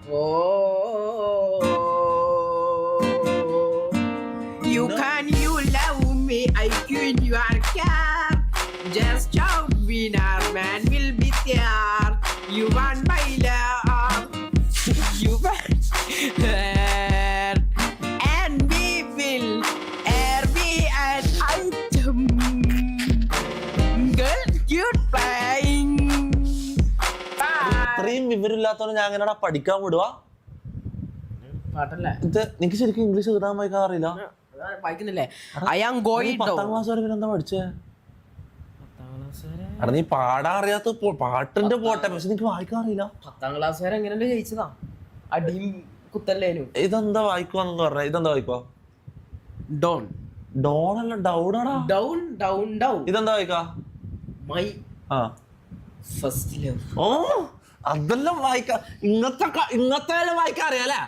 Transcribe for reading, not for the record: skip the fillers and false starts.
You can you love me, I in your car. Just show winner, man will be there. You want my love, you want her, and we will be an item. Girl, cute playing. ഇത്രയും വിവരമില്ലാത്തവരെ ഞാൻ എങ്ങനെയാ പഠിക്കാൻ വിടുവാ? ഇത് നിനക്ക് ശരിക്കും English എഴുതാൻ വായിക്കാൻ അറിയില്ല? വായിക്കുന്നില്ലേ? I am going to 10ാം class വരെ പിന്നെ എന്താ പഠിച്ചേ? നീ പാടാൻ അറിയാത്ത പാട്ടിന്റെ പോട്ടെ, പക്ഷെ നിനക്ക് വായിക്കാൻ അറിയില്ല. 10ാം ക്ലാസ് വരെ എങ്ങനെയല്ലേ ജയിച്ചതാ? അടിയും കുത്തല്ലേനു. ഇതെന്താ വായിക്കുവാന്ന് പറഞ്ഞ? ഇതെന്താ വായിക്കുവാ? ഡോൺ. ഡോൺ അല്ല, ഡൗണാടാ. Down down down. ഇതെന്താ വായിക്കാ? My first love. ഓ, അതെല്ലാം വായിക്കാം. ഇങ്ങനത്തെ വായിക്കാൻ അറിയാലേ?